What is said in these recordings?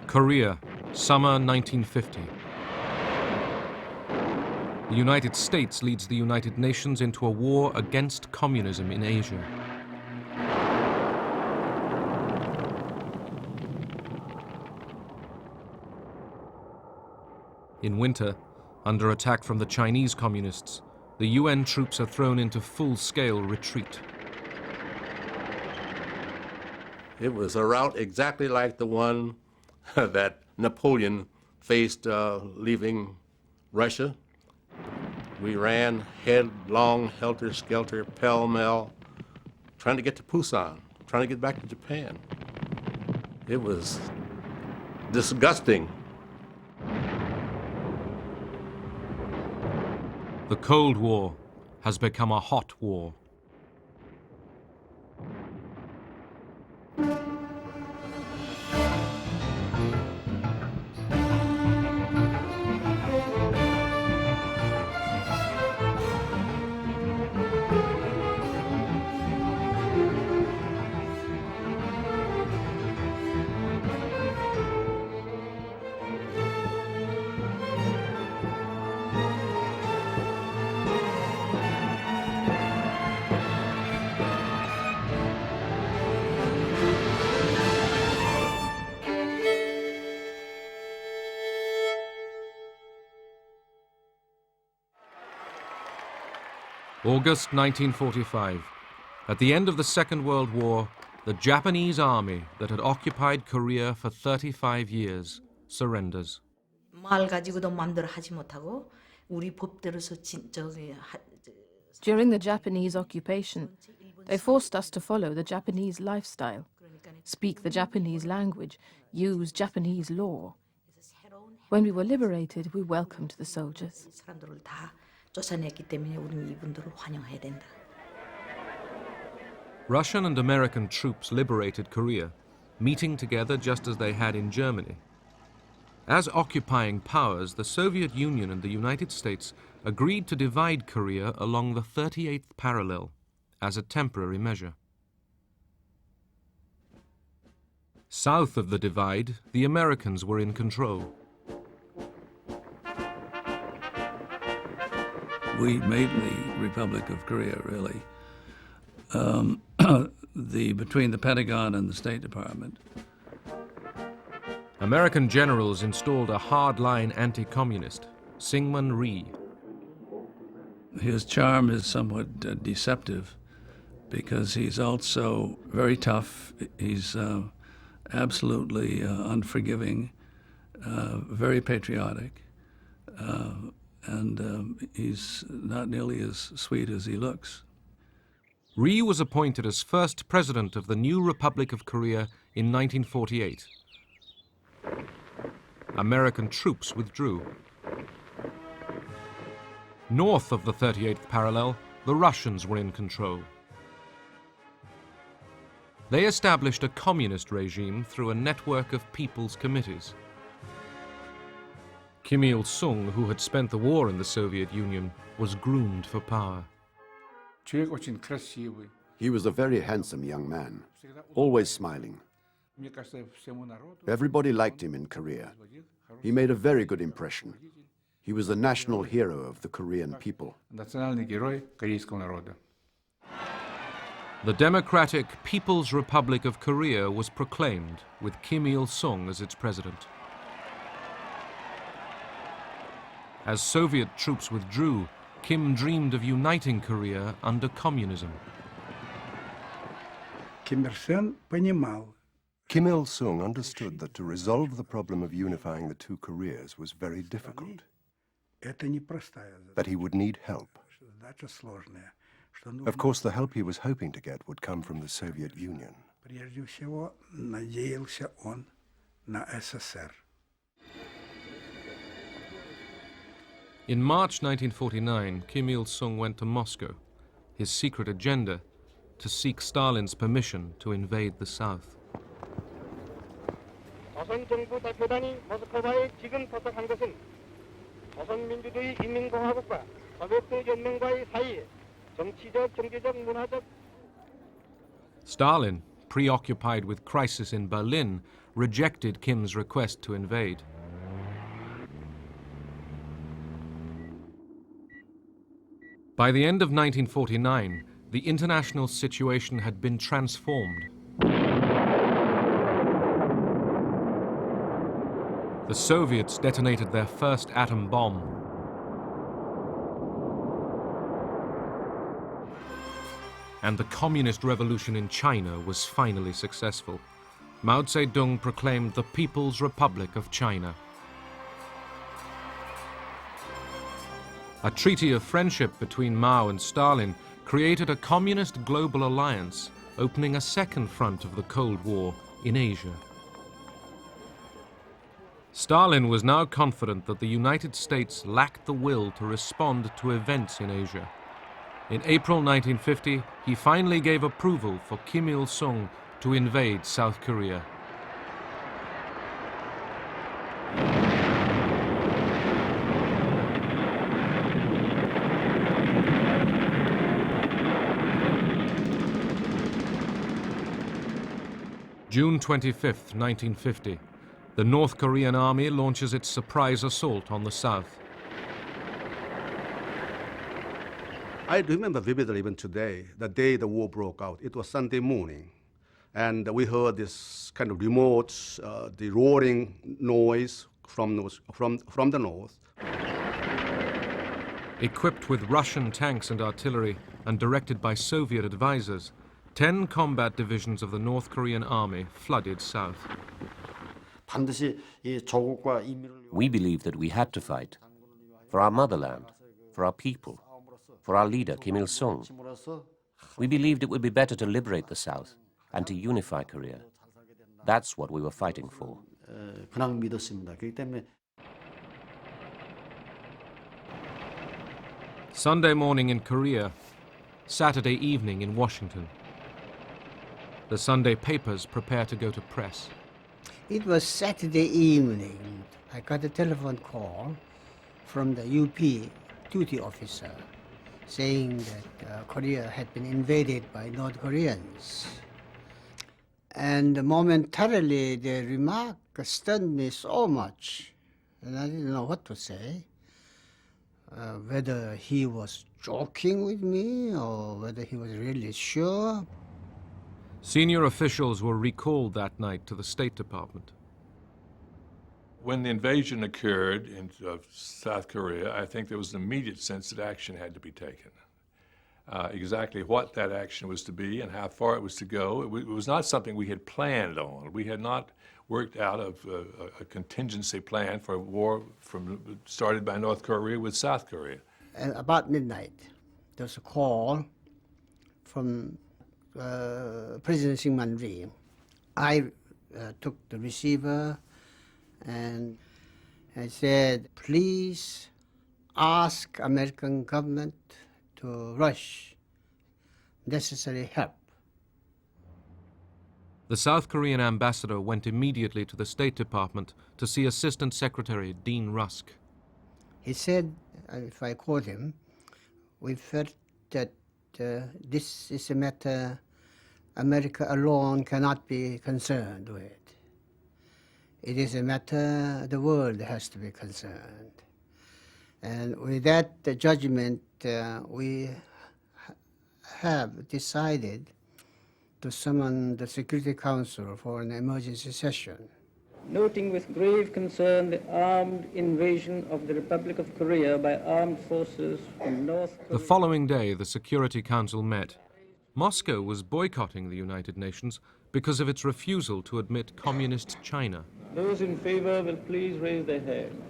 Korea, summer 1950. The United States leads the United Nations into a war against communism in Asia. In winter, under attack from the Chinese communists, the UN troops are thrown into full-scale retreat. It was a route exactly like the one that Napoleon faced leaving Russia. We ran headlong, helter-skelter, pell-mell, trying to get to Busan, trying to get back to Japan. It was disgusting. The Cold War has become a hot war. August 1945. At the end of the Second World War, the Japanese army that had occupied Korea for 35 years surrenders. During the Japanese occupation, they forced us to follow the Japanese lifestyle, speak the Japanese language, use Japanese law. When we were liberated, we welcomed the soldiers. Russian and American troops liberated Korea, meeting together just as they had in Germany. As occupying powers, the Soviet Union and the United States agreed to divide Korea along the 38th parallel as a temporary measure. South of the divide, the Americans were in control. We made the Republic of Korea, really, between the Pentagon and the State Department. American generals installed a hardline anti-communist, Syngman Rhee. His charm is somewhat deceptive because he's also very tough. He's absolutely unforgiving, very patriotic, and he's not nearly as sweet as he looks. Rhee was appointed as first president of the new Republic of Korea in 1948. American troops withdrew. North of the 38th parallel, the Russians were in control. They established a communist regime through a network of people's committees. Kim Il-sung, who had spent the war in the Soviet Union, was groomed for power. He was a very handsome young man, always smiling. Everybody liked him in Korea. He made a very good impression. He was the national hero of the Korean people. The Democratic People's Republic of Korea was proclaimed, with Kim Il-sung as its president. As Soviet troops withdrew, Kim dreamed of uniting Korea under communism. Kim Il-sung understood that to resolve the problem of unifying the two Koreas was very difficult, that he would need help. Of course, the help he was hoping to get would come from the Soviet Union. In March 1949, Kim Il-sung went to Moscow, his secret agenda to seek Stalin's permission to invade the South. Stalin, preoccupied with crisis in Berlin, rejected Kim's request to invade. By the end of 1949, the international situation had been transformed. The Soviets detonated their first atom bomb. And the communist revolution in China was finally successful. Mao Zedong proclaimed the People's Republic of China. A treaty of friendship between Mao and Stalin created a communist global alliance, opening a second front of the Cold War in Asia. Stalin was now confident that the United States lacked the will to respond to events in Asia. In April 1950, he finally gave approval for Kim Il-sung to invade South Korea. June 25th, 1950. The North Korean army launches its surprise assault on the south. I remember vividly even today, the day the war broke out. It was Sunday morning, and we heard this kind of remote, the roaring noise from the north. Equipped with Russian tanks and artillery and directed by Soviet advisors, 10 combat divisions of the North Korean army flooded south. We believed that we had to fight for our motherland, for our people, for our leader, Kim Il-sung. We believed it would be better to liberate the South and to unify Korea. That's what we were fighting for. Sunday morning in Korea, Saturday evening in Washington. The Sunday papers prepare to go to press. It was Saturday evening. I got a telephone call from the UP duty officer saying that Korea had been invaded by North Koreans. And momentarily the remark stunned me so much, and I didn't know what to say. Whether he was joking with me or whether he was really sure. Senior officials were recalled that night to the State Department. When the invasion occurred of South Korea, I think there was an immediate sense that action had to be taken. Exactly what that action was to be and how far it was to go, it was not something we had planned on. We had not worked out of a contingency plan for a war started by North Korea with South Korea. And about midnight, there was a call from President Syngman Rhee. I took the receiver and I said, please ask American government to rush necessary help. The South Korean ambassador went immediately to the State Department to see Assistant Secretary Dean Rusk. He said, if I quote him, we felt that this is a matter America alone cannot be concerned with. It is a matter the world has to be concerned. And with that judgment, we have decided to summon the Security Council for an emergency session. Noting with grave concern the armed invasion of the Republic of Korea by armed forces from North Korea. The following day, the Security Council met. Moscow was boycotting the United Nations because of its refusal to admit communist China. Those in favor will please raise their hand.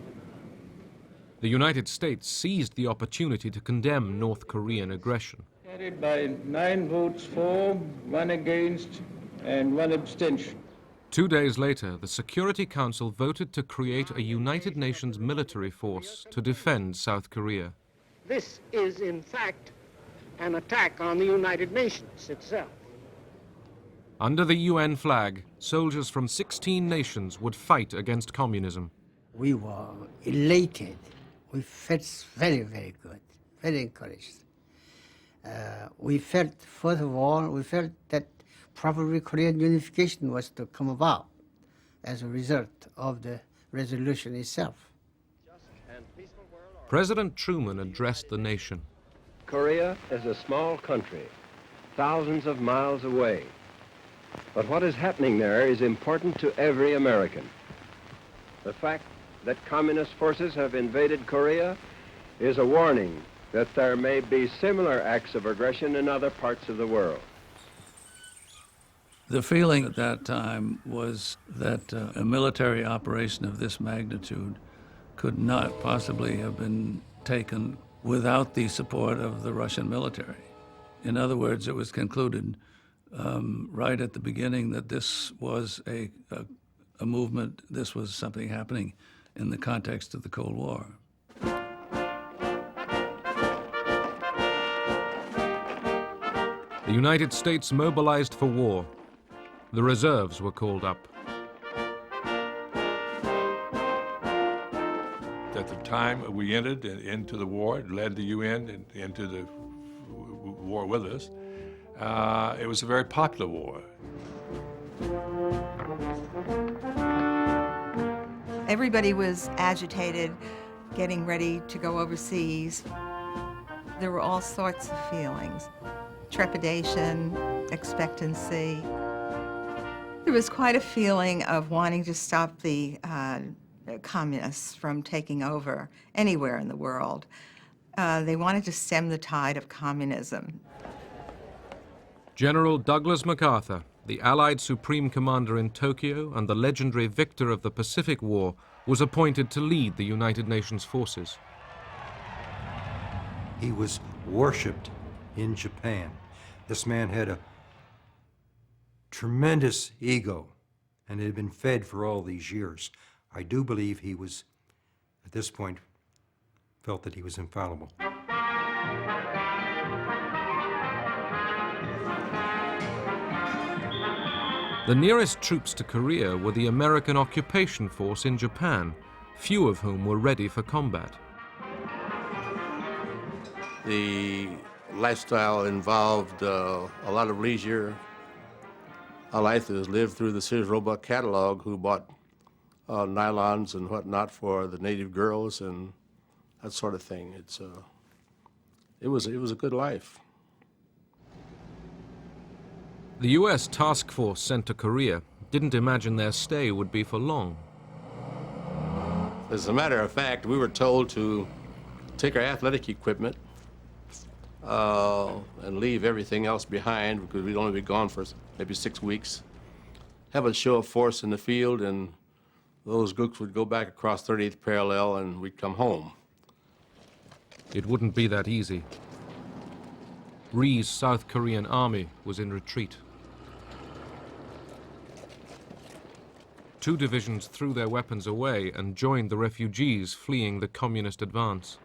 The United States seized the opportunity to condemn North Korean aggression. Carried by 9 votes for, 1 against, and 1 abstention. 2 days later, the Security Council voted to create a United Nations military force to defend South Korea. This is, in fact, an attack on the United Nations itself. Under the UN flag, soldiers from 16 nations would fight against communism. We were elated. We felt very, very good, very encouraged. We felt, first of all, we felt that probably Korean unification was to come about. as a result of the resolution itself. President Truman addressed the nation. Korea is a small country, thousands of miles away. But what is happening there is important to every American. The fact that communist forces have invaded Korea is a warning that there may be similar acts of aggression in other parts of the world. The feeling at that time was that a military operation of this magnitude could not possibly have been taken without the support of the Russian military. In other words, it was concluded right at the beginning that this was a movement, this was something happening in the context of the Cold War. The United States mobilized for war. The reserves were called up. At the time we entered into the war, led the UN into the war with us, it was a very popular war. Everybody was agitated, getting ready to go overseas. There were all sorts of feelings: trepidation, expectancy. There was quite a feeling of wanting to stop the communists from taking over anywhere in the world. They wanted to stem the tide of communism. General Douglas MacArthur, the Allied Supreme Commander in Tokyo and the legendary victor of the Pacific War, was appointed to lead the United Nations forces. He was worshipped in Japan. This man had a tremendous ego, and it had been fed for all these years. I do believe he was, at this point, felt that he was infallible. The nearest troops to Korea were the American occupation force in Japan, few of whom were ready for combat. The lifestyle involved a lot of leisure. Alithas lived through the Sears Roebuck catalog, who bought nylons and whatnot for the native girls and that sort of thing. It was a good life. The U.S. task force sent to Korea didn't imagine their stay would be for long. As a matter of fact, we were told to take our athletic equipment and leave everything else behind, because we'd only be gone for maybe 6 weeks. Have a show of force in the field, and those groups would go back across 38th parallel, and we'd come home. It wouldn't be that easy. Rhee's South Korean army was in retreat. 2 divisions threw their weapons away and joined the refugees fleeing the communist advance.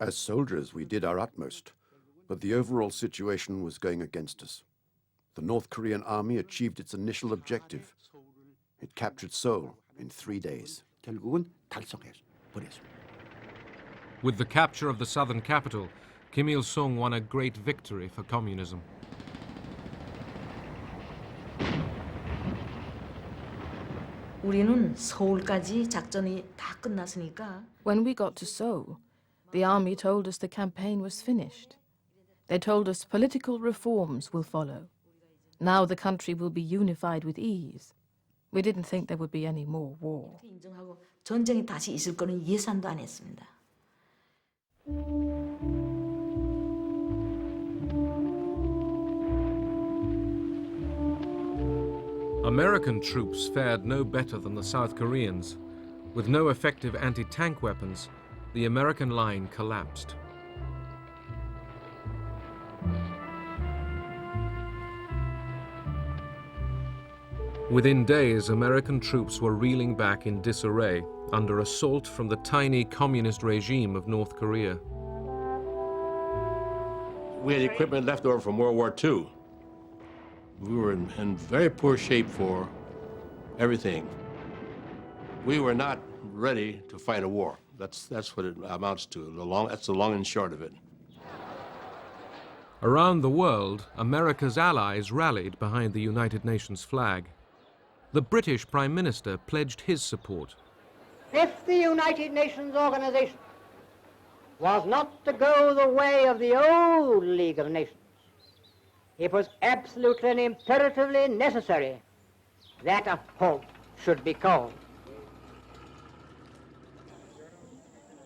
As soldiers, we did our utmost, but the overall situation was going against us. The North Korean army achieved its initial objective. It captured Seoul in 3 days. With the capture of the southern capital, Kim Il-sung won a great victory for communism. 우리는 서울까지 작전이 다 끝났으니까. When we got to Seoul, the army told us the campaign was finished. They told us political reforms will follow. Now the country will be unified with ease. We didn't think there would be any more war. 인정하고 전쟁이 다시 있을 거는 예상도 안 했습니다. American troops fared no better than the South Koreans. With no effective anti-tank weapons, the American line collapsed. Within days, American troops were reeling back in disarray under assault from the tiny communist regime of North Korea. We had equipment left over from World War II. We were in very poor shape for everything. We were not ready to fight a war. That's what it amounts to. That's the long and short of it. Around the world, America's allies rallied behind the United Nations flag. The British Prime Minister pledged his support. If the United Nations organization was not to go the way of the old League of Nations, it was absolutely and imperatively necessary that a halt should be called.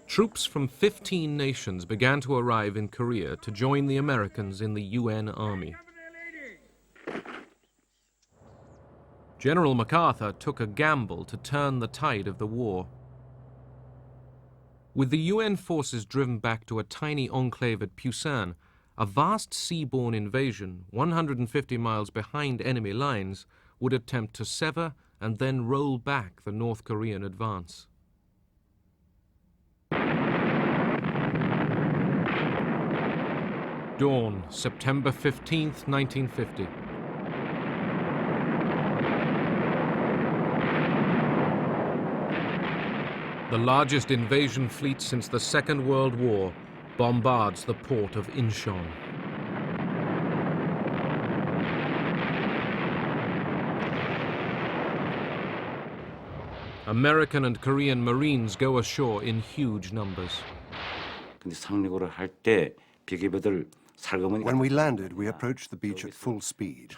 Troops from 15 nations began to arrive in Korea to join the Americans in the UN Army. General MacArthur took a gamble to turn the tide of the war. With the UN forces driven back to a tiny enclave at Pusan, a vast seaborne invasion 150 miles behind enemy lines would attempt to sever and then roll back the North Korean advance. Dawn, September 15th, 1950. The largest invasion fleet since the Second World War bombards the port of Incheon. American and Korean Marines go ashore in huge numbers. When we landed, we approached the beach at full speed.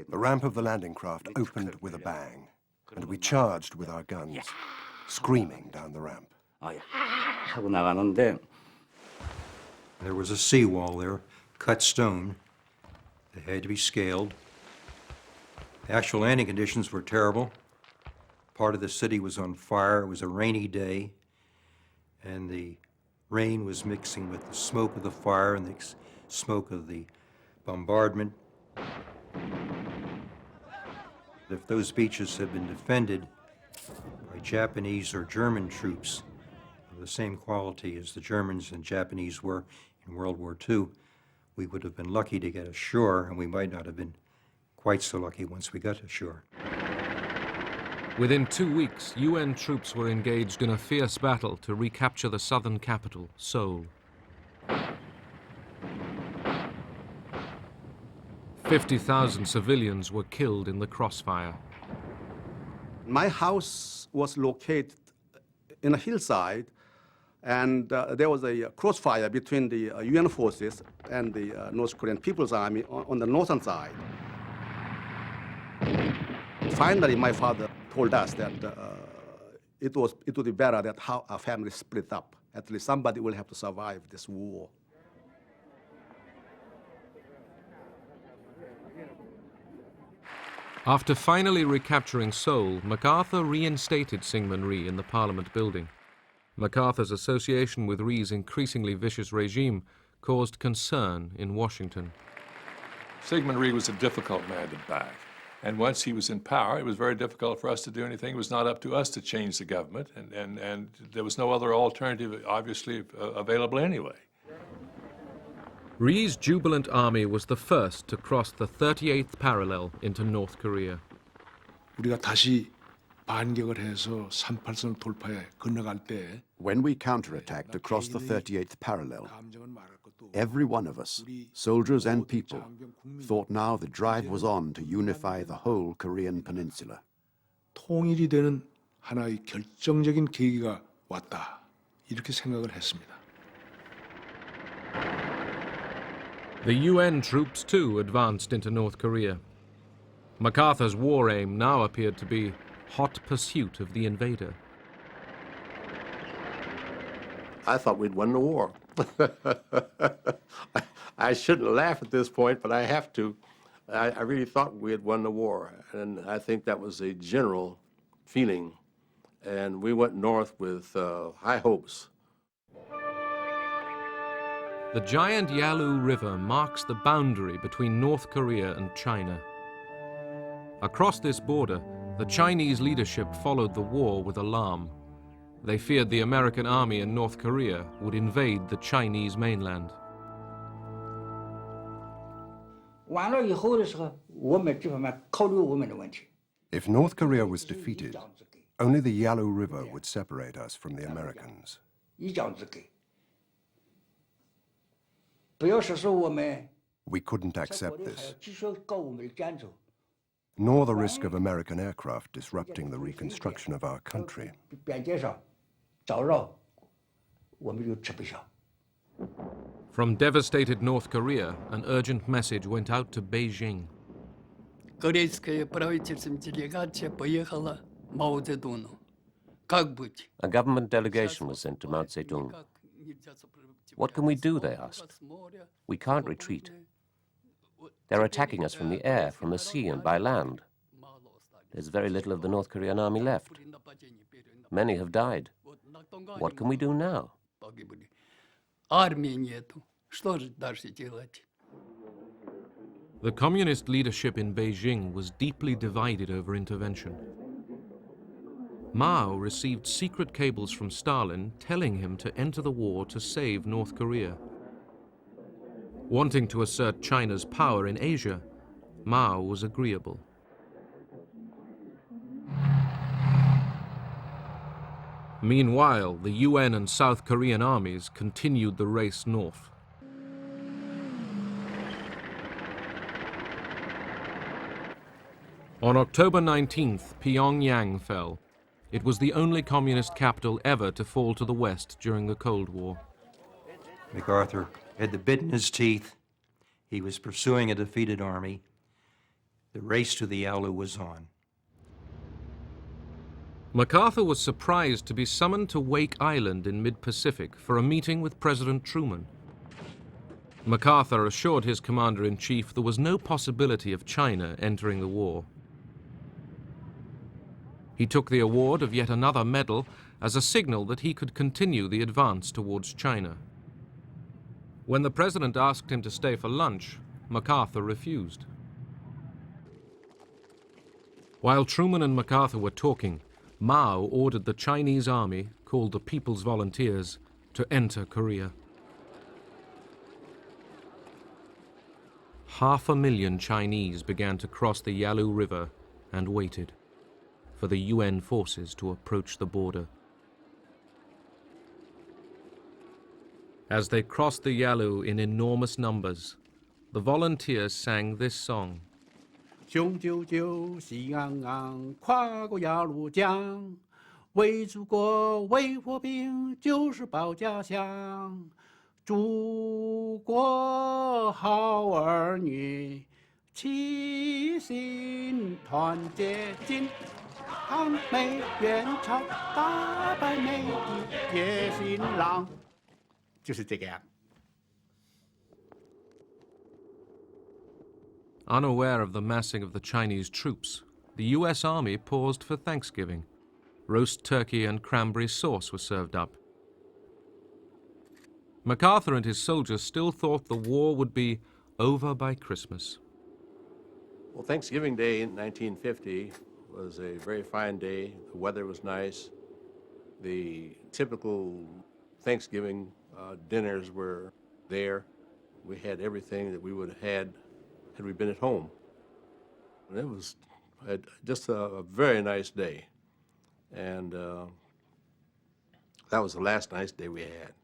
The ramp of the landing craft opened with a bang, and we charged with our guns, screaming down the ramp. There was a seawall there, cut stone. They had to be scaled. The actual landing conditions were terrible. Part of the city was on fire. It was a rainy day, and the rain was mixing with the smoke of the fire and the smoke of the bombardment. If those beaches had been defended by Japanese or German troops of the same quality as the Germans and Japanese were in World War II, we would have been lucky to get ashore, and we might not have been quite so lucky once we got ashore. Within 2 weeks, UN troops were engaged in a fierce battle to recapture the southern capital, Seoul. 50,000 civilians were killed in the crossfire. My house was located in a hillside, and there was a crossfire between the UN forces and the North Korean People's Army on the northern side. Finally, my father told us that it would be better that how our family split up. At least somebody will have to survive this war. After finally recapturing Seoul, MacArthur reinstated Syngman Rhee in the Parliament building. MacArthur's association with Rhee's increasingly vicious regime caused concern in Washington. Syngman Rhee was a difficult man to back. And once he was in power, it was very difficult for us to do anything. It was not up to us to change the government, and there was no other alternative, obviously, available anyway. Rhee's jubilant army was the first to cross the 38th parallel into North Korea. 우리가 다시 반격을 해서 38선 돌파에 건너갈 때 When we counterattacked across the 38th parallel, every one of us, soldiers and people, thought now the drive was on to unify the whole Korean peninsula. 통일이 되는 하나의 결정적인 계기가 왔다. 이렇게 생각을 했습니다. The UN troops, too, advanced into North Korea. MacArthur's war aim now appeared to be hot pursuit of the invader. I thought we'd won the war. I shouldn't laugh at this point, but I have to. I really thought we had won the war, and I think that was a general feeling. And we went north with high hopes. The giant Yalu River marks the boundary between North Korea and China. Across this border, the Chinese leadership followed the war with alarm. They feared the American army in North Korea would invade the Chinese mainland. If North Korea was defeated, only the Yalu River would separate us from the Americans. We couldn't accept this, nor the risk of American aircraft disrupting the reconstruction of our country. From devastated North Korea, an urgent message went out to Beijing. A government delegation was sent to Mao Zedong. What can we do, they asked. We can't retreat. They're attacking us from the air, from the sea, and by land. There's very little of the North Korean army left. Many have died. What can we do now? The communist leadership in Beijing was deeply divided over intervention. Mao received secret cables from Stalin telling him to enter the war to save North Korea. Wanting to assert China's power in Asia, Mao was agreeable. Meanwhile, the UN and South Korean armies continued the race north. On October 19th, Pyongyang fell. It was the only communist capital ever to fall to the West during the Cold War. MacArthur had the bit in his teeth. He was pursuing a defeated army. The race to the Yalu was on. MacArthur was surprised to be summoned to Wake Island in mid-Pacific for a meeting with President Truman. MacArthur assured his commander-in-chief there was no possibility of China entering the war. He took the award of yet another medal as a signal that he could continue the advance towards China. When the president asked him to stay for lunch, MacArthur refused. While Truman and MacArthur were talking, Mao ordered the Chinese army, called the People's Volunteers, to enter Korea. 500,000 Chinese began to cross the Yalu River and waited for the UN forces to approach the border. As they crossed the Yalu in enormous numbers, the volunteers sang this song. 雄赳赳，喜昂昂，跨过鸭绿江，为祖国，为和平，就是保家乡。祖国好儿女，齐心团结，金抗美援朝，打败美帝野心狼，就是这个样。 Unaware of the massing of the Chinese troops, the US Army paused for Thanksgiving. Roast turkey and cranberry sauce were served up. MacArthur and his soldiers still thought the war would be over by Christmas. Well, Thanksgiving Day in 1950 was a very fine day. The weather was nice. The typical Thanksgiving dinners were there. We had everything that we would have had we been at home. And it was just a very nice day. And that was the last nice day we had.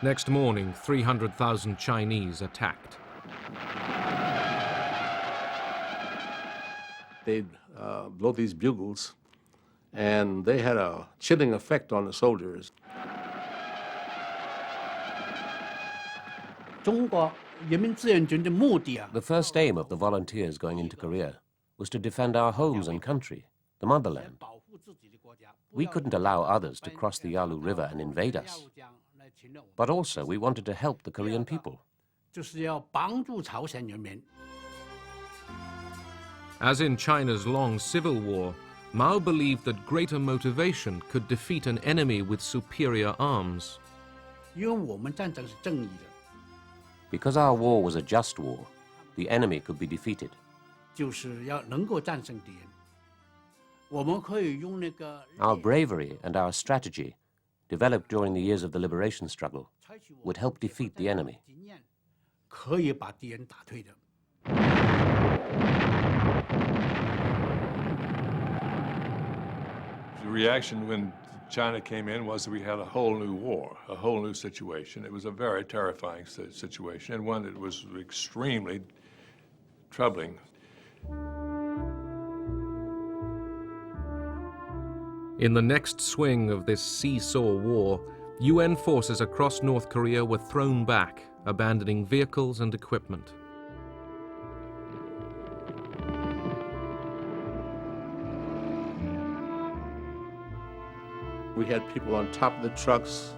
Next morning, 300,000 Chinese attacked. They'd blow these bugles, and they had a chilling effect on the soldiers. The first aim of the volunteers going into Korea was to defend our homes and country, the motherland. We couldn't allow others to cross the Yalu River and invade us. But also we wanted to help the Korean people. As in China's long civil war, Mao believed that greater motivation could defeat an enemy with superior arms. Because our war was a just war, the enemy could be defeated. Our bravery and our strategy, developed during the years of the liberation struggle, would help defeat the enemy. The reaction when China came in was that we had a whole new war, a whole new situation. It was a very terrifying situation, and one that was extremely troubling. In the next swing of this seesaw war, UN forces across North Korea were thrown back, abandoning vehicles and equipment. We had people on top of the trucks,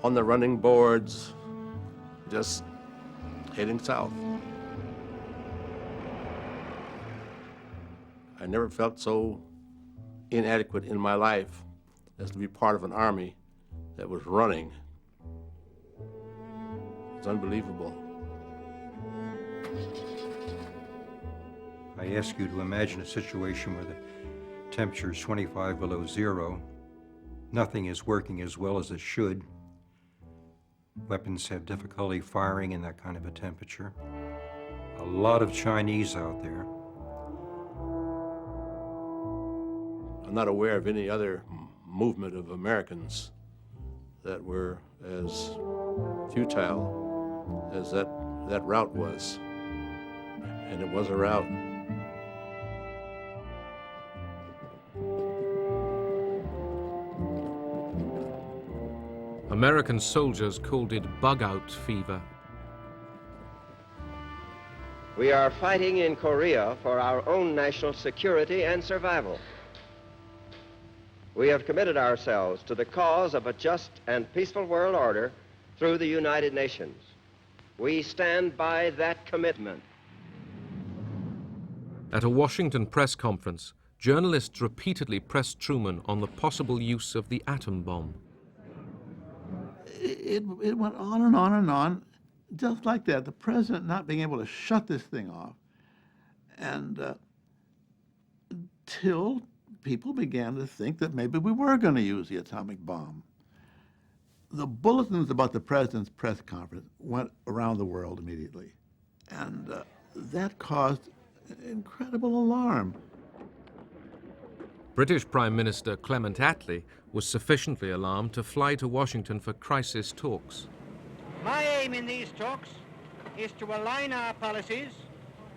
on the running boards, just heading south. I never felt so inadequate in my life as to be part of an army that was running. It's unbelievable. I ask you to imagine a situation where the temperature is 25 below zero. Nothing is working as well as it should. Weapons have difficulty firing in that kind of a temperature. A lot of Chinese out there. I'm not aware of any other movement of Americans that were as futile as that rout was. And it was a rout. American soldiers called it bug-out fever. We are fighting in Korea for our own national security and survival. We have committed ourselves to the cause of a just and peaceful world order through the United Nations. We stand by that commitment. At a Washington press conference, journalists repeatedly pressed Truman on the possible use of the atom bomb. It went on and on and on, just like that. The president not being able to shut this thing off, and until people began to think that maybe we were going to use the atomic bomb. The bulletins about the president's press conference went around the world immediately, and that caused incredible alarm. British Prime Minister Clement Attlee was sufficiently alarmed to fly to Washington for crisis talks. My aim in these talks is to align our policies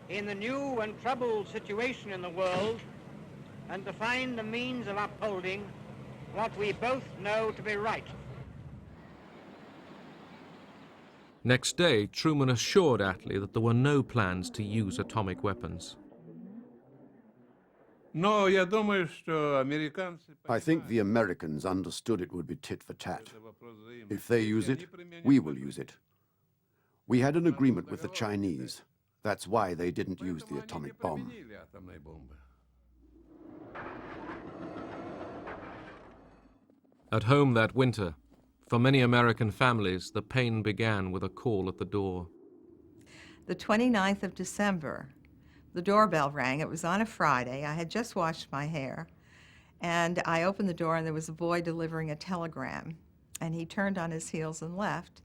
in the new and troubled situation in the world and to find the means of upholding what we both know to be right. Next day, Truman assured Attlee that there were no plans to use atomic weapons. I think the Americans understood it would be tit for tat. If they use it, we will use it. We had an agreement with the Chinese. That's why they didn't use the atomic bomb. At home that winter, for many American families, the pain began with a call at the door. The 29th of December, the doorbell rang. It was on a Friday. I had just washed my hair. And I opened the door, and there was a boy delivering a telegram. And he turned on his heels and left.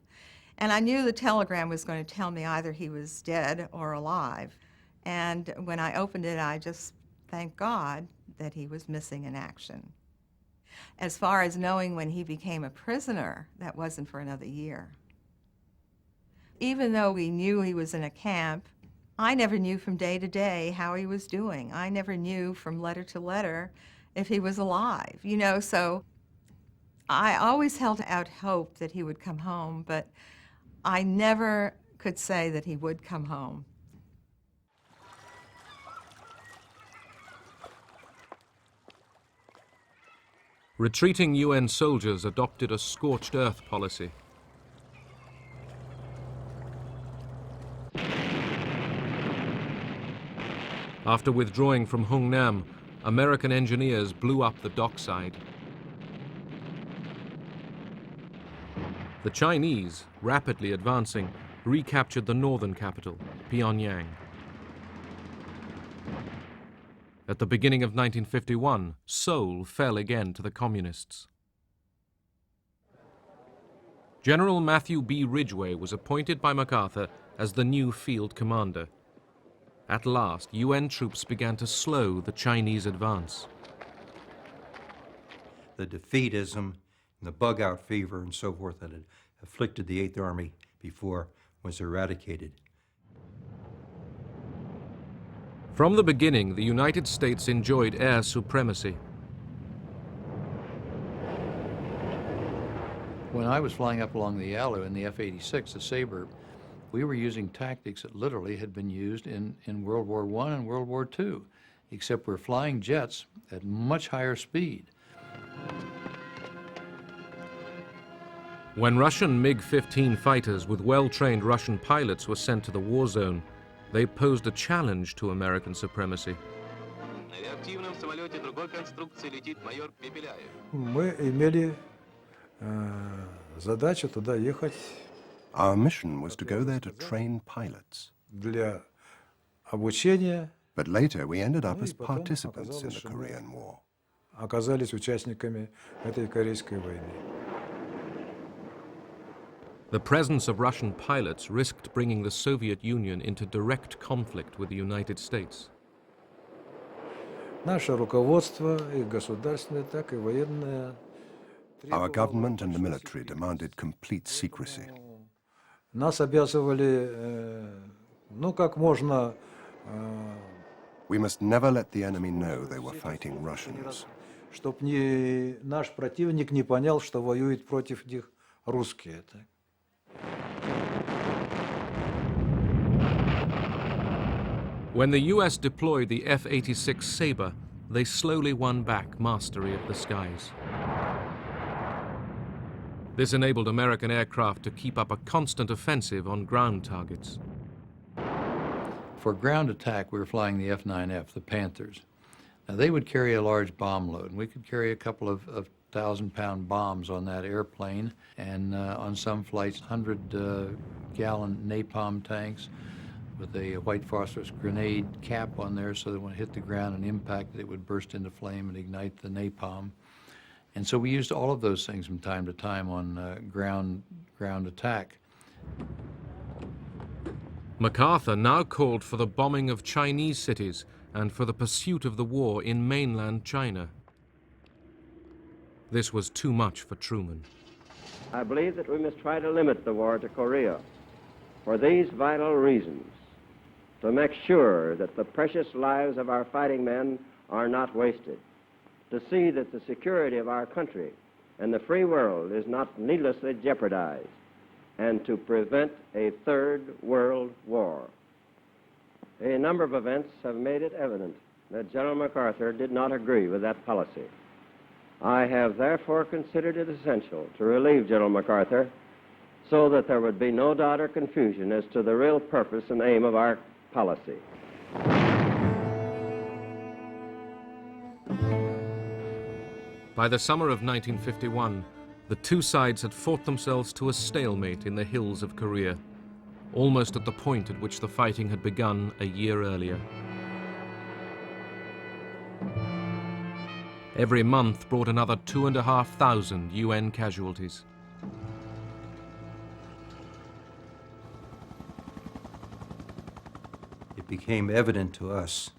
And I knew the telegram was going to tell me either he was dead or alive. And when I opened it, I just thanked God that he was missing in action. As far as knowing when he became a prisoner, that wasn't for another year. Even though we knew he was in a camp, I never knew from day to day how he was doing. I never knew from letter to letter if he was alive, you know, so I always held out hope that he would come home, but I never could say that he would come home. Retreating UN soldiers adopted a scorched earth policy. After withdrawing from Hungnam, American engineers blew up the dockside. The Chinese, rapidly advancing, recaptured the northern capital, Pyongyang. At the beginning of 1951, Seoul fell again to the communists. General Matthew B. Ridgway was appointed by MacArthur as the new field commander. At last, UN troops began to slow the Chinese advance. the defeatism and the bug-out fever and so forth that had afflicted the Eighth Army before was eradicated. From the beginning, the United States enjoyed air supremacy. When I was flying up along the Yalu in the F-86, the Sabre, we were using tactics that literally had been used in World War I and World War II, except we're flying jets at much higher speed. When Russian MiG-15 fighters with well-trained Russian pilots were sent to the war zone, they posed a challenge to American supremacy. Мы имели задачу туда ехать. Our mission was to go there to train pilots. Для обучения. But later we ended up as participants in the Korean War. Оказались участниками этой Корейской войны. The presence of Russian pilots risked bringing the Soviet Union into direct conflict with the United States. Наше руководство, и государственное, так и военное. Our government and the military demanded complete secrecy. Нас обязывали, как можно. We must never let the enemy know they were fighting Russians. Чтоб наш противник не понял, что воюет против них русские. When the US deployed the F-86 Sabre, they slowly won back mastery of the skies. This enabled American aircraft to keep up a constant offensive on ground targets. For ground attack, we were flying the F-9F, the Panthers. Now, they would carry a large bomb load, and we could carry a couple of 1,000-pound bombs on that airplane, and on some flights, 100-gallon napalm tanks with a white phosphorus grenade cap on there so that when it hit the ground and impacted, it would burst into flame and ignite the napalm. And so we used all of those things from time to time on ground attack. MacArthur now called for the bombing of Chinese cities and for the pursuit of the war in mainland China. This was too much for Truman. I believe that we must try to limit the war to Korea for these vital reasons: to make sure that the precious lives of our fighting men are not wasted, to see that the security of our country and the free world is not needlessly jeopardized, and to prevent a third world war. A number of events have made it evident that General MacArthur did not agree with that policy. I have therefore considered it essential to relieve General MacArthur so that there would be no doubt or confusion as to the real purpose and aim of our policy. By the summer of 1951, the two sides had fought themselves to a stalemate in the hills of Korea, almost at the point at which the fighting had begun a year earlier. Every month brought another 2,500 UN casualties. It became evident to us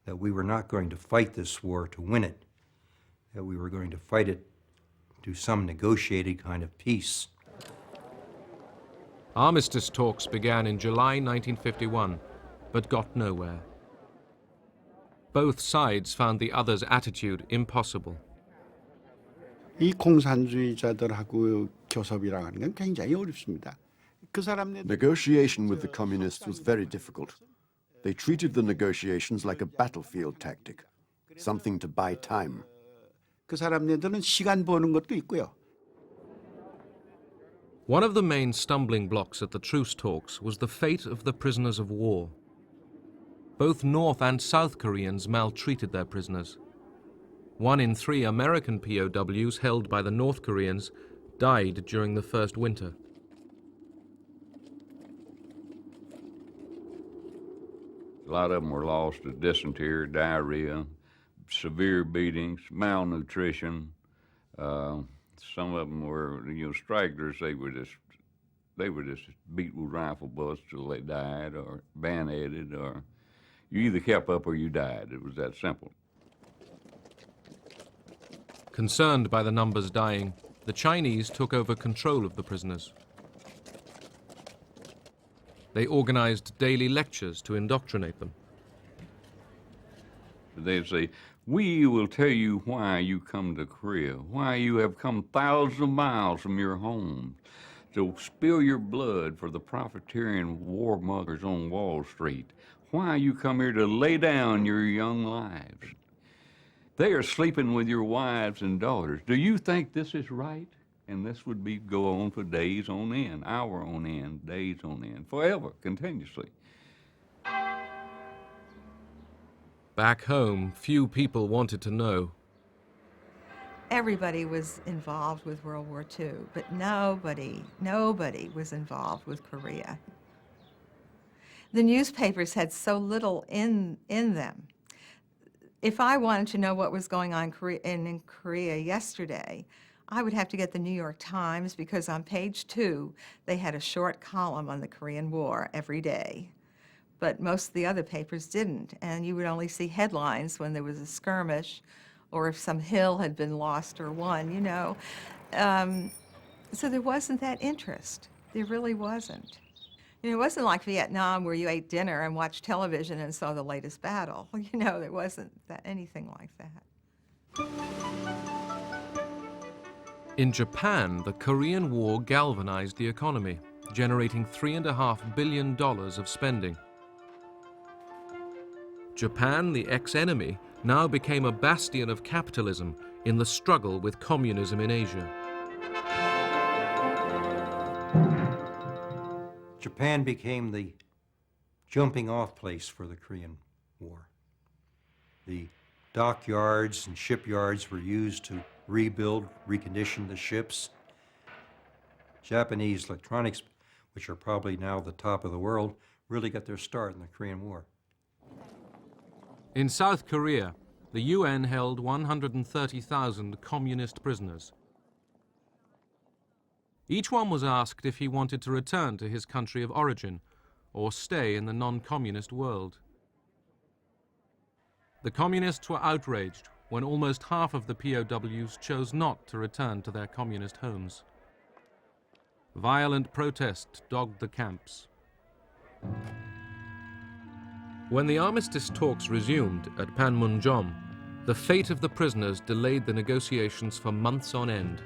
that we were not going to fight this war to win it, that we were going to fight it to some negotiated kind of peace. Armistice talks began in July 1951, but got nowhere. Both sides found the other's attitude impossible. 이 공산주의자들하고 교섭이라고 하는 건 굉장히 어렵습니다. Negotiation with the communists was very difficult. They treated the negotiations like a battlefield tactic, something to buy time. 그 사람들은 시간 버는 것도 있고요. One of the main stumbling blocks at the truce talks was the fate of the prisoners of war. Both North and South Koreans maltreated their prisoners. 1 in 3 American POWs held by the North Koreans died during the first winter. A lot of them were lost to dysentery, diarrhea, severe beatings, malnutrition. Some of them were, stragglers. They were just beat with rifle bullets till they died, or bayoneted, or you either kept up or you died. It was that simple. Concerned by the numbers dying, the Chinese took over control of the prisoners. They organized daily lectures to indoctrinate them. They say, we will tell you why you come to Korea, why you have come thousands of miles from your home to spill your blood for the profiteering warmongers on Wall Street, why you come here to lay down your young lives. They are sleeping with your wives and daughters. Do you think this is right? And this would go on for days on end, hour on end, days on end, forever, continuously. Back home, few people wanted to know. Everybody was involved with World War II, but nobody was involved with Korea. The newspapers had so little in them. If I wanted to know what was going on in Korea yesterday, I would have to get the New York Times, because on page 2, they had a short column on the Korean War every day. But most of the other papers didn't, and you would only see headlines when there was a skirmish or if some hill had been lost or won, you know. So there wasn't that interest. There really wasn't. You know, it wasn't like Vietnam where you ate dinner and watched television and saw the latest battle. You know, there wasn't anything like that. In Japan, the Korean War galvanized the economy, generating $3.5 billion of spending. Japan, the ex-enemy, now became a bastion of capitalism in the struggle with communism in Asia. Japan became the jumping-off place for the Korean War. The dockyards and shipyards were used to rebuild, recondition the ships. Japanese electronics, which are probably now the top of the world, really got their start in the Korean War. In South Korea, the UN held 130,000 communist prisoners. Each one was asked if he wanted to return to his country of origin or stay in the non-communist world. The communists were outraged when almost half of the POWs chose not to return to their communist homes. Violent protest dogged the camps. When the armistice talks resumed at Panmunjom, the fate of the prisoners delayed the negotiations for months on end.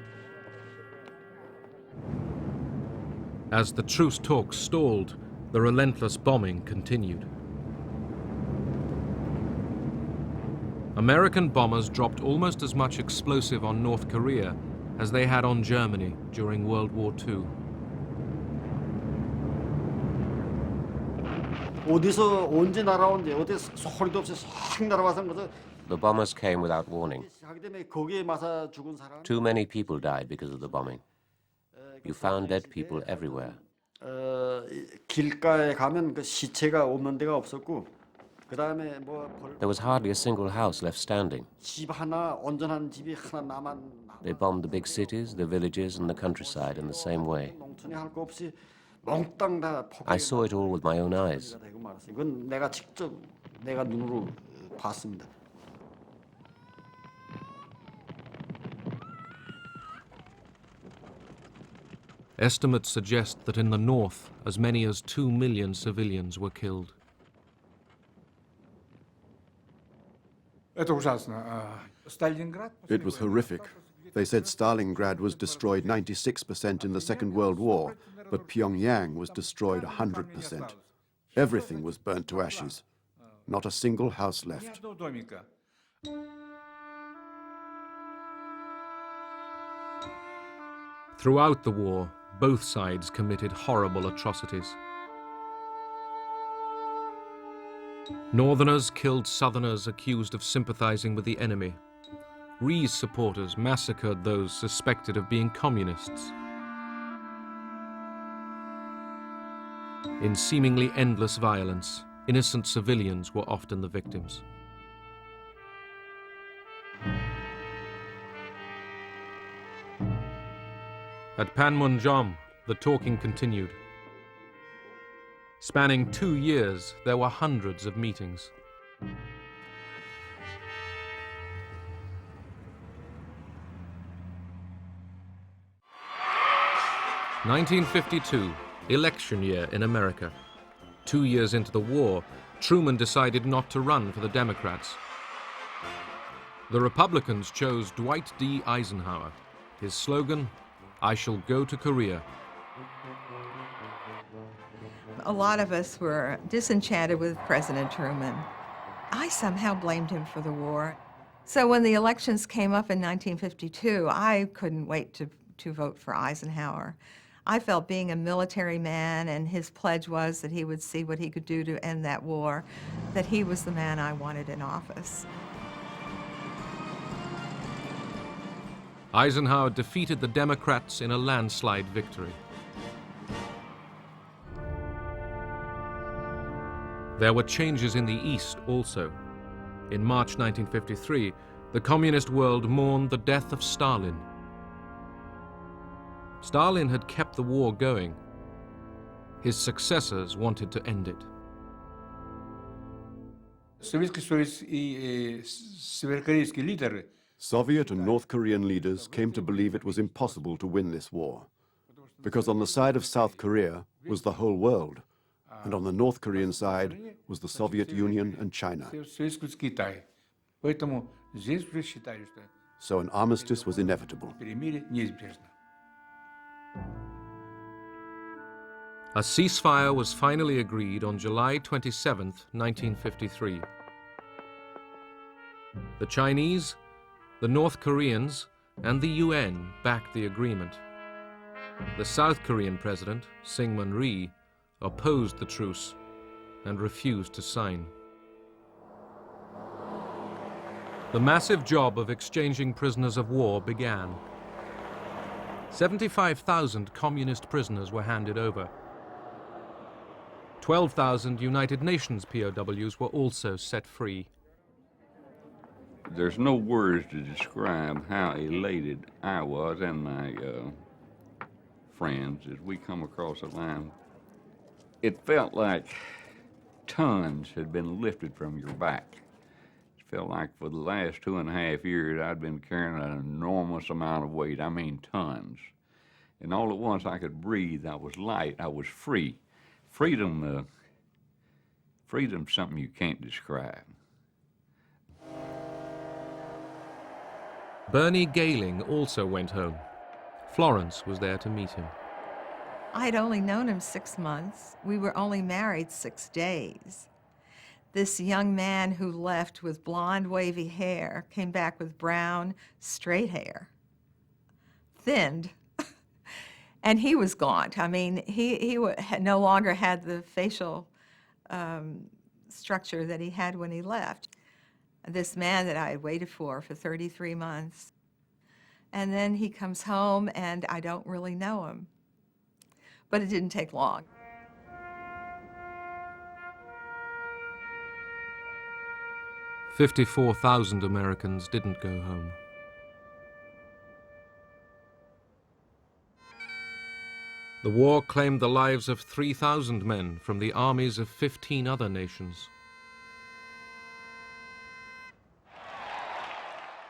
As the truce talks stalled, the relentless bombing continued. American bombers dropped almost as much explosive on North Korea as they had on Germany during World War II. 어디서 언제 날아온지 어디 소리도 없이 싹 날아와서 The bombers came without warning. 하기 때문에 거기에 맞아 죽은 사람. Too many people died because of the bombing. You found dead people everywhere. 길가에 가면 그 시체가 없는 데가 없었고 그다음에 뭐 There was hardly a single house left standing. 집 하나 온전한 집이 하나 They bombed the big cities, the villages, and the countryside in the same way. 농촌에 할 거 없이 몽땅 다 I saw it all with my own eyes. 이건 내가 직접 내가 눈으로 봤습니다. Estimates suggest that in the north, as many as 2 million civilians were killed. It was horrific. They said Stalingrad was destroyed 96% in the Second World War, but Pyongyang was destroyed 100%. Everything was burnt to ashes. Not a single house left. Throughout the war, both sides committed horrible atrocities. Northerners killed Southerners accused of sympathizing with the enemy. Rhee's supporters massacred those suspected of being communists. In seemingly endless violence, innocent civilians were often the victims. At Panmunjom, the talking continued. Spanning 2 years, there were hundreds of meetings. 1952, election year in America. 2 years into the war, Truman decided not to run for the Democrats. The Republicans chose Dwight D. Eisenhower. His slogan, "I shall go to Korea." A lot of us were disenchanted with President Truman. I somehow blamed him for the war. So when the elections came up in 1952, I couldn't wait to vote for Eisenhower. I felt being a military man, and his pledge was that he would see what he could do to end that war, that he was the man I wanted in office. Eisenhower defeated the Democrats in a landslide victory. There were changes in the East also. In March 1953, the communist world mourned the death of Stalin. Stalin had kept the war going. His successors wanted to end it. Soviet and North Korean leaders came to believe it was impossible to win this war, because on the side of South Korea was the whole world, and on the North Korean side was the Soviet Union and China. So an armistice was inevitable. A ceasefire was finally agreed on July 27, 1953. The Chinese, the North Koreans, and the UN backed the agreement. The South Korean president, Syngman Rhee, opposed the truce and refused to sign. The massive job of exchanging prisoners of war began. 75,000 communist prisoners were handed over. 12,000 United Nations POWs were also set free. There's no words to describe how elated I was and my friends as we come across the line. It felt like tons had been lifted from your back. It felt like for the last 2.5 years I'd been carrying an enormous amount of weight, I mean tons. And all at once I could breathe, I was light, I was free. Freedom's something you can't describe. Bernie Gehling also went home. Florence was there to meet him. I'd only known him 6 months. We were only married 6 days. This young man who left with blonde, wavy hair came back with brown, straight hair, thinned. And he was gaunt. I mean, he no longer had the facial structure that he had when he left. This man that I had waited for 33 months. And then he comes home, and I don't really know him. But it didn't take long. $54,000 Americans didn't go home. The war claimed the lives of 3,000 men from the armies of 15 other nations.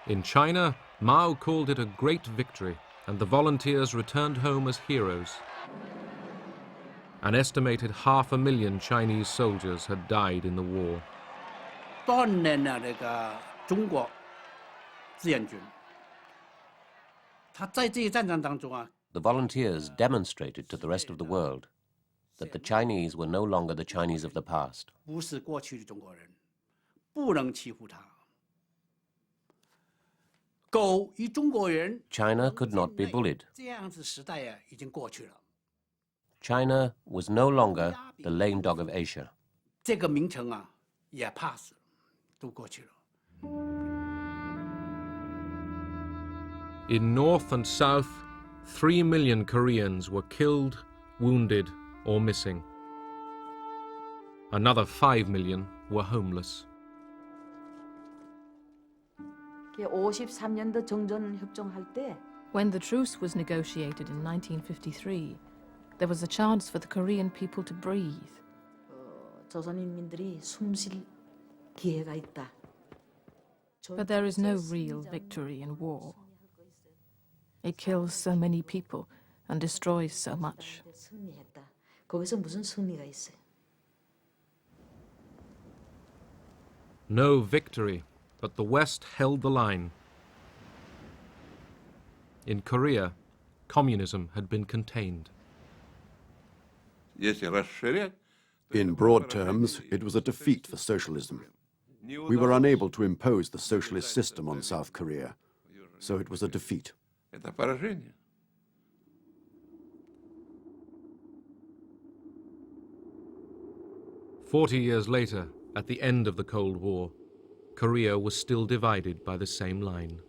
In China, Mao called it a great victory, and the volunteers returned home as heroes. An estimated 500,000 Chinese soldiers had died in the war. The volunteers demonstrated to the rest of the world that the Chinese were no longer the Chinese of the past. China could not be bullied. China was no longer the lame dog of Asia. In North and South, 3 million Koreans were killed, wounded, or missing. Another 5 million were homeless. 53년도 정전 협정할 때 When the truce was negotiated in 1953, there was a chance for the Korean people to breathe. 조선인민들이 숨쉴 기회가 있다. But there is no real victory in war. It kills so many people, and destroys so much. 승리했다. 거기서 무슨 승리가 있어요? No victory, but the West held the line. In Korea, communism had been contained. In broad terms, it was a defeat for socialism. We were unable to impose the socialist system on South Korea, so it was a defeat. 40 years later, at the end of the Cold War, Korea was still divided by the same line.